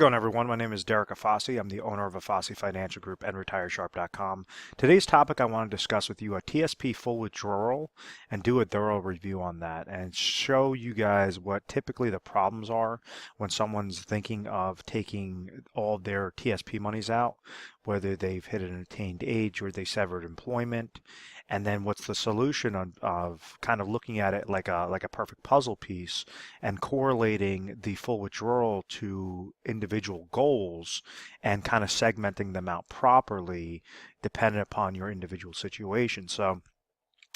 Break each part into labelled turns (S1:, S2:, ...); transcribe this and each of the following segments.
S1: How's it going, everyone? My name is Derek Afasi. I'm the owner of Afasi Financial Group and RetireSharp.com. Today's topic, I want to discuss with you a TSP full withdrawal and do a thorough review on that and show you guys what typically the problems are when someone's thinking of taking all of their TSP monies out, whether they've hit an attained age or they severed employment, and then what's the solution of kind of looking at it like a perfect puzzle piece and correlating the full withdrawal to individual goals and kind of segmenting them out properly dependent upon your individual situation. So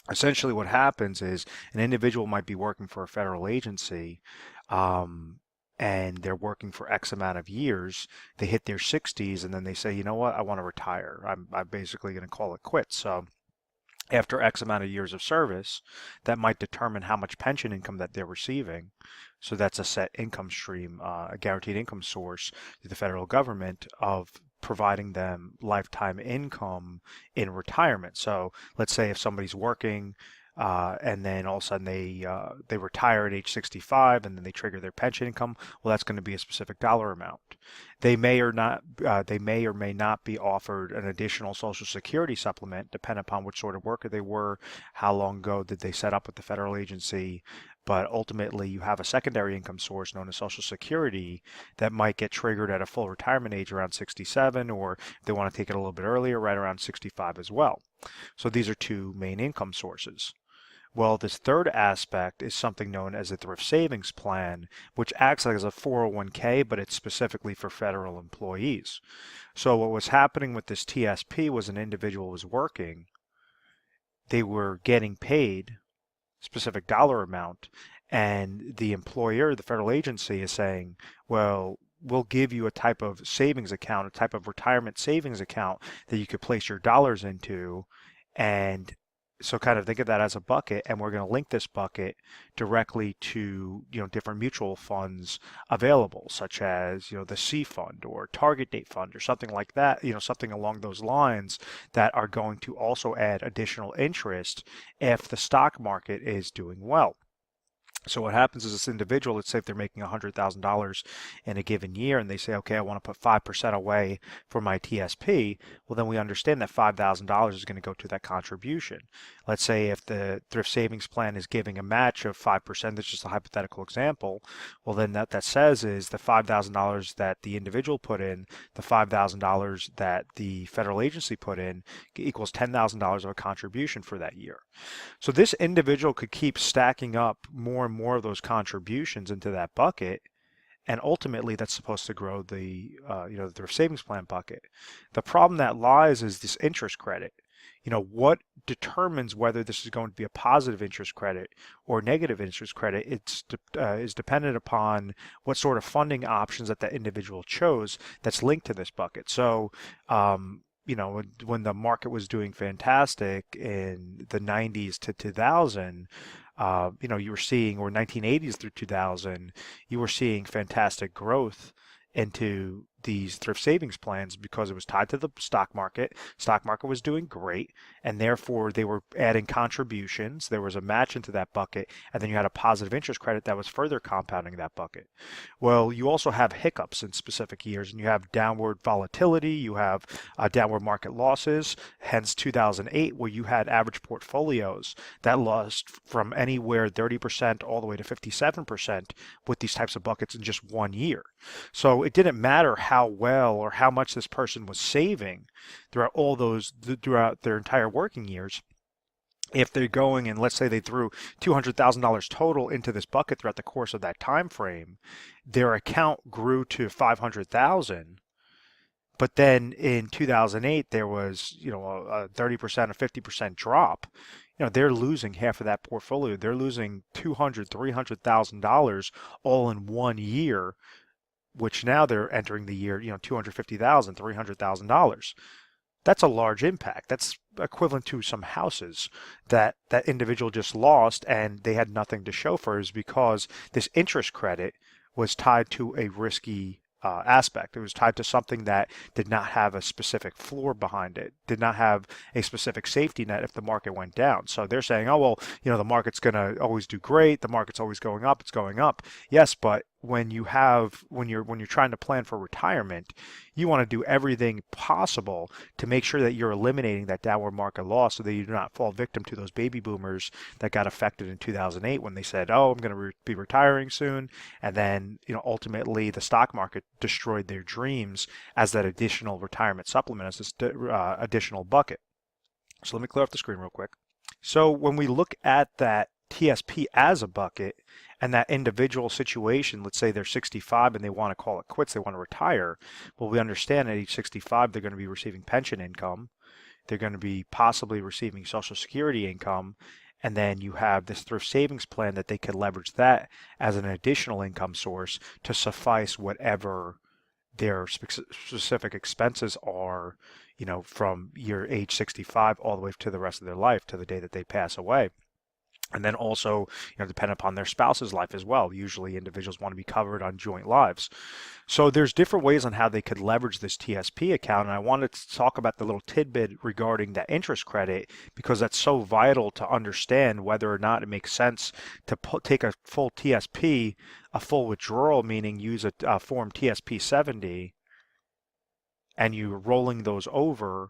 S1: essentially what happens is an individual might be working for a federal agency, and they're working for X amount of years. They hit their 60s and then they say, you know what, I want to retire. I'm basically going to call it quits. So after X amount of years of service, that might determine how much pension income that they're receiving. So that's a set income stream, a guaranteed income source to the federal government of providing them lifetime income in retirement. So let's say if somebody's working and then all of a sudden they retire at age 65 and then they trigger their pension income, well, that's going to be a specific dollar amount. They may or may not be offered an additional Social Security supplement, depending upon which sort of worker they were, how long ago did they set up with the federal agency. But ultimately, you have a secondary income source known as Social Security that might get triggered at a full retirement age around 67, or if they want to take it a little bit earlier, right around 65 as well. So these are two main income sources. Well, this third aspect is something known as a Thrift Savings Plan, which acts like as a 401k, but it's specifically for federal employees. So what was happening with this TSP was an individual was working, they were getting paid specific dollar amount, and the employer, the federal agency, is saying, well, we'll give you a type of savings account, a type of retirement savings account that you could place your dollars into. And so kind of think of that as a bucket, and we're going to link this bucket directly to, different mutual funds available, such as, the C fund or target date fund or something like that, something along those lines that are going to also add additional interest if the stock market is doing well. So what happens is this individual, let's say if they're making $100,000 in a given year and they say, okay, I want to put 5% away for my TSP, well, then we understand that $5,000 is going to go to that contribution. Let's say if the thrift savings plan is giving a match of 5%, that's just a hypothetical example, well, then that says is the $5,000 that the individual put in, the $5,000 that the federal agency put in equals $10,000 of a contribution for that year. So this individual could keep stacking up more and more of those contributions into that bucket, and ultimately that's supposed to grow the the thrift savings plan bucket. The problem that lies is this interest credit. What determines whether this is going to be a positive interest credit or negative interest credit is dependent upon what sort of funding options that individual chose that's linked to this bucket. So when the market was doing fantastic in the 90s to 2000, you were seeing, or 1980s through 2000, you were seeing fantastic growth into these thrift savings plans because it was tied to the stock market. Stock market was doing great, and therefore they were adding contributions. There was a match into that bucket, and then you had a positive interest credit that was further compounding that bucket. Well, you also have hiccups in specific years, and you have downward volatility, you have downward market losses, hence 2008, where you had average portfolios that lost from anywhere 30% all the way to 57% with these types of buckets in just 1 year. So it didn't matter how well or how much this person was saving throughout their entire working years. If they're going and let's say they threw $200,000 total into this bucket throughout the course of that time frame, their account grew to $500,000. But then in 2008, there was, a 30% or 50% drop. They're losing half of that portfolio. They're losing $200,000, $300,000 all in 1 year, which now they're entering the year, $250,000, $300,000. That's a large impact. That's equivalent to some houses that individual just lost, and they had nothing to show for it, is because this interest credit was tied to a risky aspect. It was tied to something that did not have a specific floor behind it, did not have a specific safety net if the market went down. So they're saying, oh, well, the market's going to always do great. The market's always going up. It's going up. Yes, but when you're trying to plan for retirement, you want to do everything possible to make sure that you're eliminating that downward market loss so that you do not fall victim to those baby boomers that got affected in 2008 when they said, "Oh, I'm going to be retiring soon," and then ultimately the stock market destroyed their dreams as that additional retirement supplement, as this additional bucket. So let me clear up the screen real quick. So when we look at that TSP as a bucket and that individual situation, let's say they're 65 and they want to call it quits, they want to retire. Well, we understand at age 65 they're going to be receiving pension income, they're going to be possibly receiving Social Security income, and then you have this thrift savings plan that they could leverage that as an additional income source to suffice whatever their specific expenses are, from year age 65 all the way to the rest of their life, to the day that they pass away. And then also, depend upon their spouse's life as well. Usually individuals want to be covered on joint lives. So there's different ways on how they could leverage this TSP account. And I wanted to talk about the little tidbit regarding that interest credit, because that's so vital to understand whether or not it makes sense to take a full TSP, a full withdrawal, meaning use a form TSP 70, and you rolling those over,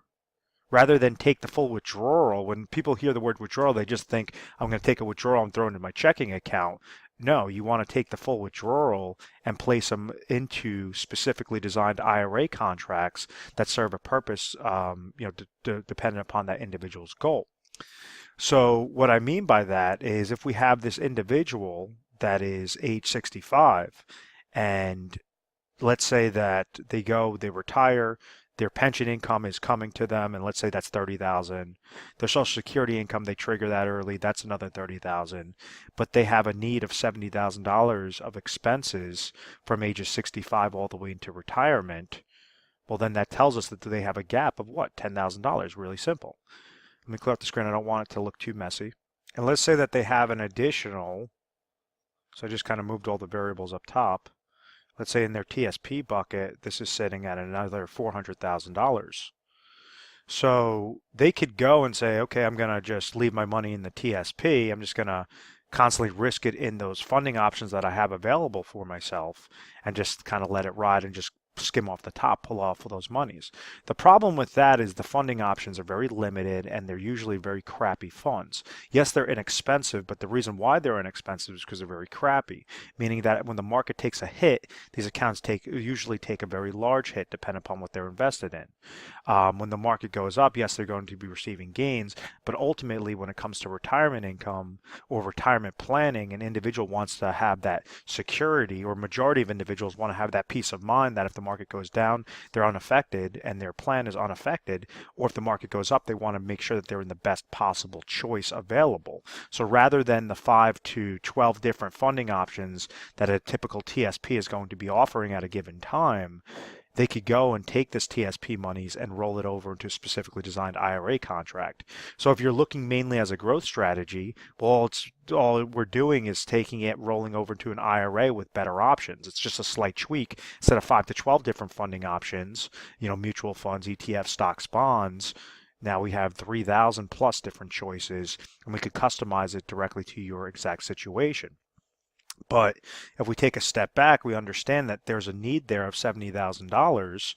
S1: rather than take the full withdrawal. When people hear the word withdrawal, they just think, I'm going to take a withdrawal and throw it in my checking account. No, you want to take the full withdrawal and place them into specifically designed IRA contracts that serve a purpose, dependent upon that individual's goal. So what I mean by that is, if we have this individual that is age 65, and let's say that they retire, their pension income is coming to them, and let's say that's 30,000. Their Social Security income, they trigger that early, that's another 30,000. But they have a need of $70,000 of expenses from ages 65 all the way into retirement. Well, then that tells us that they have a gap of what? $10,000. Really simple. Let me clear up the screen. I don't want it to look too messy. And let's say that they have an additional, so I just kind of moved all the variables up top. Let's say in their TSP bucket, this is sitting at another $400,000. So they could go and say, okay, I'm going to just leave my money in the TSP. I'm just going to constantly risk it in those funding options that I have available for myself, and just kind of let it ride and just skim off the top, pull off of those monies. The problem with that is the funding options are very limited, and they're usually very crappy funds. Yes, they're inexpensive, but the reason why they're inexpensive is because they're very crappy, meaning that when the market takes a hit, these accounts usually take a very large hit depending upon what they're invested in. When the market goes up, yes, they're going to be receiving gains, but ultimately when it comes to retirement income or retirement planning, an individual wants to have that security, or majority of individuals want to have that peace of mind that if the market goes down, they're unaffected and their plan is unaffected, or if the market goes up, they want to make sure that they're in the best possible choice available. So rather than the 5 to 12 different funding options that a typical TSP is going to be offering at a given time, they could go and take this TSP monies and roll it over into a specifically designed IRA contract. So if you're looking mainly as a growth strategy, well, all we're doing is taking it, rolling over to an IRA with better options. It's just a slight tweak. Instead of 5 to 12 different funding options, mutual funds, ETFs, stocks, bonds, now we have 3,000 plus different choices, and we could customize it directly to your exact situation. But if we take a step back, we understand that there's a need there of $70,000.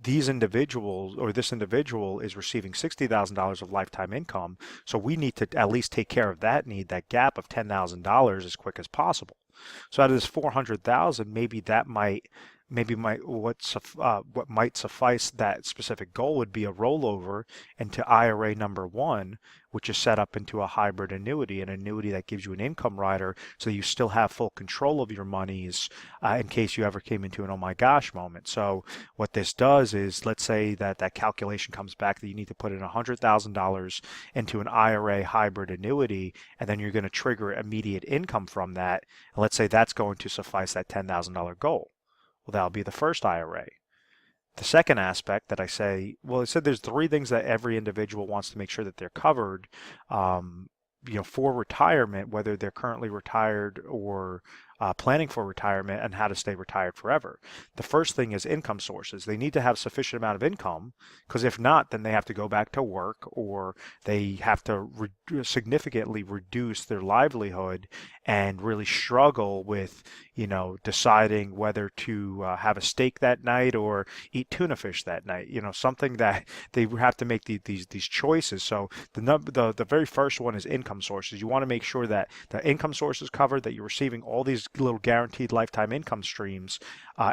S1: These individuals, or this individual, is receiving $60,000 of lifetime income. So we need to at least take care of that need, that gap of $10,000, as quick as possible. So out of this $400,000, maybe what might suffice that specific goal would be a rollover into IRA number 1, which is set up into a hybrid annuity, an annuity that gives you an income rider, so you still have full control of your monies in case you ever came into an oh my gosh moment. So what this does is, let's say that calculation comes back that you need to put in $100,000 into an IRA hybrid annuity, and then you're going to trigger immediate income from that. And let's say that's going to suffice that $10,000 goal. Well, that'll be the first IRA. The second aspect that I said there's 3 things that every individual wants to make sure that they're covered, for retirement, whether they're currently retired or planning for retirement and how to stay retired forever. The first thing is income sources. They need to have sufficient amount of income, because if not, then they have to go back to work, or they have to significantly reduce their livelihood and really struggle with, deciding whether to have a steak that night or eat tuna fish that night. Something that they have to make these choices. So the very first one is income sources. You want to make sure that the income source is covered, that you're receiving all these little guaranteed lifetime income streams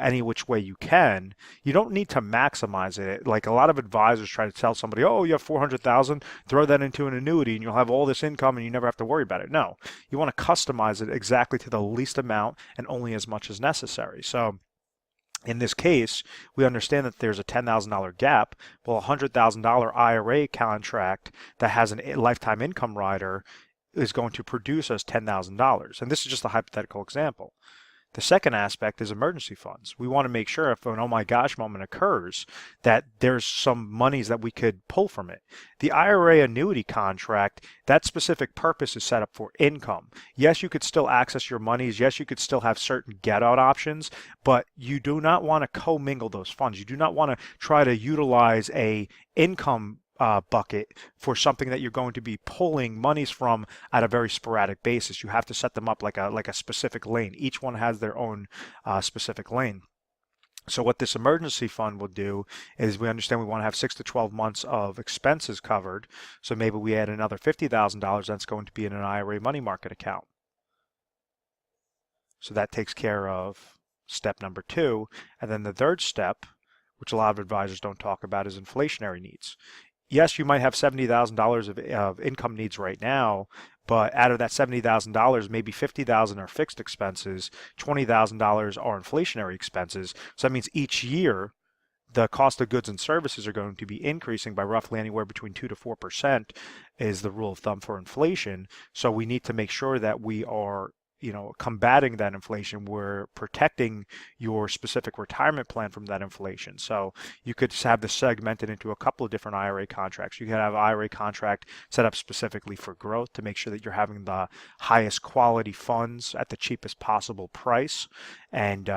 S1: any which way you can. You don't need to maximize it. Like a lot of advisors try to tell somebody, oh, you have 400,000, throw that into an annuity and you'll have all this income and you never have to worry about it. No, you want to customize it exactly to the least amount and only as much as necessary. So in this case, we understand that there's a $10,000 gap. Well, a $100,000 IRA contract that has a lifetime income rider is going to produce us $10,000. And this is just a hypothetical example. The second aspect is emergency funds. We want to make sure if an oh my gosh moment occurs that there's some monies that we could pull from it. The IRA annuity contract, that specific purpose is set up for income. Yes, you could still access your monies. Yes, you could still have certain get out options, but you do not want to commingle those funds. You do not want to try to utilize a income bucket for something that you're going to be pulling monies from at a very sporadic basis. You have to set them up like a specific lane. Each one has their own specific lane. So what this emergency fund will do is, we understand we want to have 6 to 12 months of expenses covered. So maybe we add another $50,000 that's going to be in an IRA money market account. So that takes care of step number 2. And then the third step, which a lot of advisors don't talk about, is inflationary needs. Yes, you might have $70,000 of income needs right now, but out of that $70,000, maybe $50,000 are fixed expenses, $20,000 are inflationary expenses. So that means each year, the cost of goods and services are going to be increasing by roughly anywhere between 2 to 4% is the rule of thumb for inflation. So we need to make sure that we are combating that inflation. We're protecting your specific retirement plan from that inflation. So you could have this segmented into a couple of different IRA contracts. You could have IRA contract set up specifically for growth to make sure that you're having the highest quality funds at the cheapest possible price, and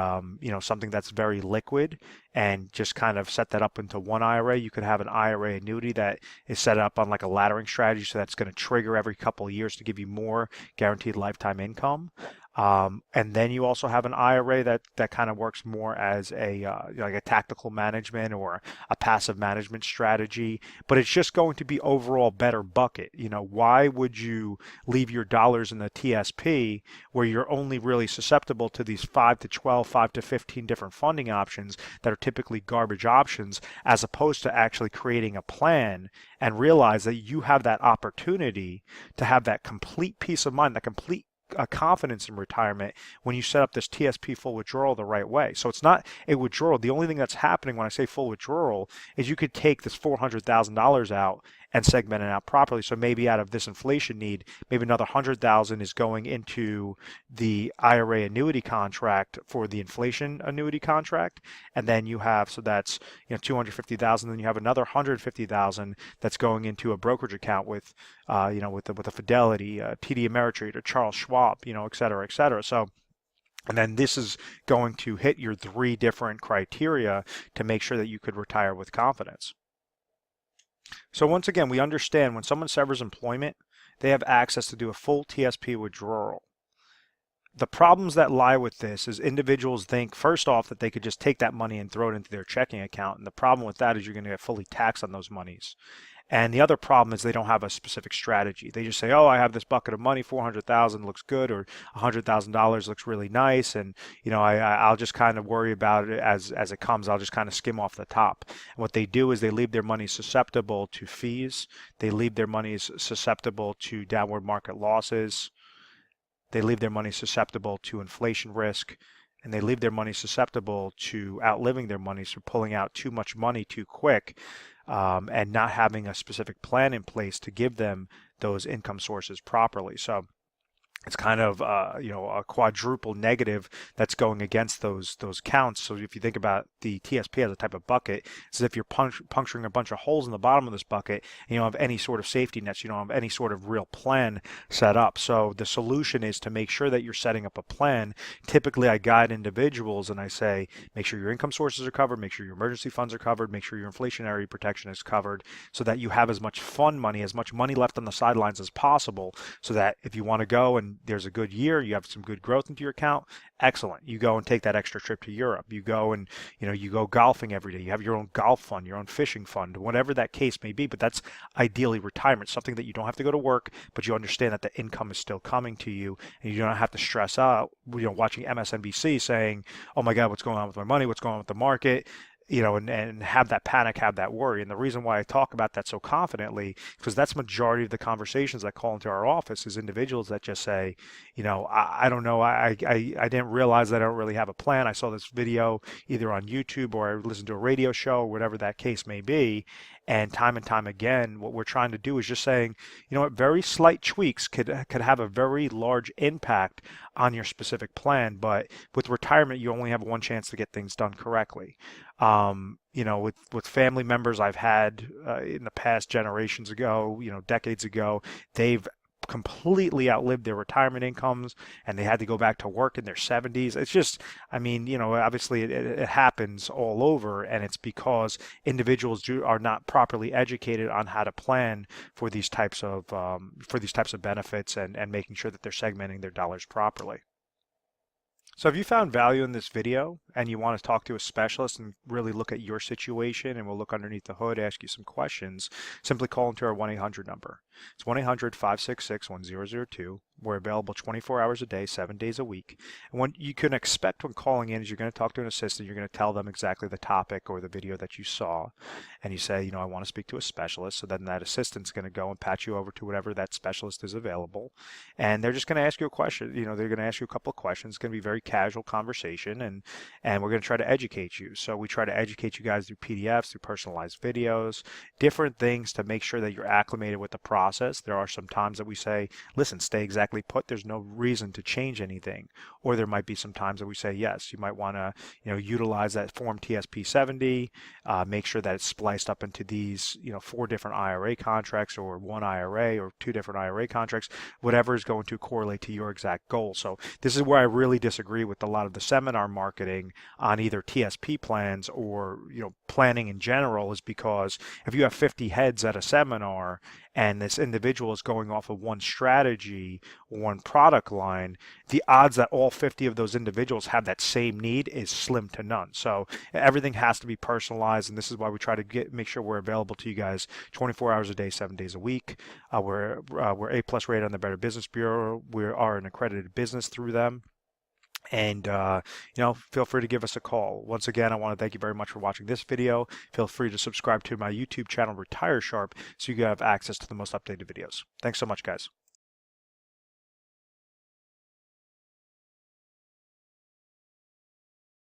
S1: something that's very liquid, and just kind of set that up into one IRA. You could have an IRA annuity that is set up on like a laddering strategy, so that's going to trigger every couple of years to give you more guaranteed lifetime income. And then you also have an IRA that kind of works more as like a tactical management or a passive management strategy, but it's just going to be overall better bucket. Why would you leave your dollars in the TSP where you're only really susceptible to these 5 to 12, 5 to 15 different funding options that are typically garbage options, as opposed to actually creating a plan and realize that you have that opportunity to have that complete peace of mind, that complete confidence in retirement when you set up this TSP full withdrawal the right way. So it's not a withdrawal. The only thing that's happening when I say full withdrawal is you could take this $400,000 out and segment it out properly. So maybe out of this inflation need, maybe another $100,000 is going into the IRA annuity contract for the inflation annuity contract, and then you have, so that's $250,000. Then you have another $150,000 that's going into a brokerage account with with a Fidelity, TD Ameritrade, or Charles Schwab, et cetera, et cetera. So. And then this is going to hit your 3 different criteria to make sure that you could retire with confidence. So once again, we understand when someone severs employment, they have access to do a full TSP withdrawal. The problems that lie with this is individuals think, first off, that they could just take that money and throw it into their checking account. And the problem with that is you're going to get fully taxed on those monies. And the other problem is they don't have a specific strategy. They just say, oh, I have this bucket of money, 400,000 looks good, or $100,000 looks really nice, and I'll just kind of worry about it as it comes. I'll just kind of skim off the top. And what they do is they leave their money susceptible to fees. They leave their money susceptible to downward market losses. They leave their money susceptible to inflation risk. And they leave their money susceptible to outliving their money, so pulling out too much money too quick, and not having a specific plan in place to give them those income sources properly. So it's kind of a quadruple negative that's going against those counts. So if you think about the TSP as a type of bucket, it's as if you're puncturing a bunch of holes in the bottom of this bucket, and you don't have any sort of safety nets, you don't have any sort of real plan set up. So the solution is to make sure that you're setting up a plan. Typically, I guide individuals and I say, make sure your income sources are covered, make sure your emergency funds are covered, make sure your inflationary protection is covered, so that you have as much fund money, as much money left on the sidelines as possible, so that if you want to go and there's a good year, you have some good growth into your account, excellent. You go and take that extra trip to Europe. You go and, you go golfing every day. You have your own golf fund, your own fishing fund, whatever that case may be. But that's ideally retirement, something that you don't have to go to work, but you understand that the income is still coming to you, and you don't have to stress out, watching MSNBC saying, oh my God, what's going on with my money? What's going on with the market? And have that panic, have that worry. And the reason why I talk about that so confidently, because that's majority of the conversations that call into our office, is individuals that just say, I don't know, I didn't realize that I don't really have a plan. I saw this video either on YouTube or I listened to a radio show, or whatever that case may be. And time again, what we're trying to do is just saying, very slight tweaks could have a very large impact on your specific plan. But with retirement, you only have one chance to get things done correctly. With family members I've had in the past, generations ago, decades ago, they've completely outlived their retirement incomes and they had to go back to work in their 70s. It's just, obviously it happens all over, and it's because individuals are not properly educated on how to plan for these types of benefits, and making sure that they're segmenting their dollars properly. So if you found value in this video and you want to talk to a specialist and really look at your situation, and we'll look underneath the hood, ask you some questions, simply call into our 1-800 number. It's 1-800-566-1002. We're available 24 hours a day, 7 days a week. And what you can expect when calling in is you're going to talk to an assistant. You're going to tell them exactly the topic or the video that you saw. And you say, I want to speak to a specialist. So then that assistant's going to go and patch you over to whatever that specialist is available. And they're just going to ask you a question. They're going to ask you a couple of questions. It's going to be very casual conversation, and we're going to try to educate you. So we try to educate you guys through PDFs, through personalized videos, different things to make sure that you're acclimated with the process. There are some times that we say, listen, stay exactly put. There's no reason to change anything. Or there might be some times that we say, yes, you might want to utilize that form TSP 70, make sure that it's spliced up into these 4 different IRA contracts, or 1 IRA, or 2 different IRA contracts, whatever is going to correlate to your exact goal. So this is where I really disagree with a lot of the seminar marketing on either TSP plans or planning in general, is because if you have 50 heads at a seminar and this individual is going off of one strategy, one product line, the odds that all 50 of those individuals have that same need is slim to none. So everything has to be personalized, and this is why we try to make sure we're available to you guys 24 hours a day, 7 days a week. We're A+ rated on the Better Business Bureau. We are an accredited business through them. And, feel free to give us a call. Once again, I want to thank you very much for watching this video. Feel free to subscribe to my YouTube channel, Retire Sharp, so you have access to the most updated videos. Thanks so much, guys.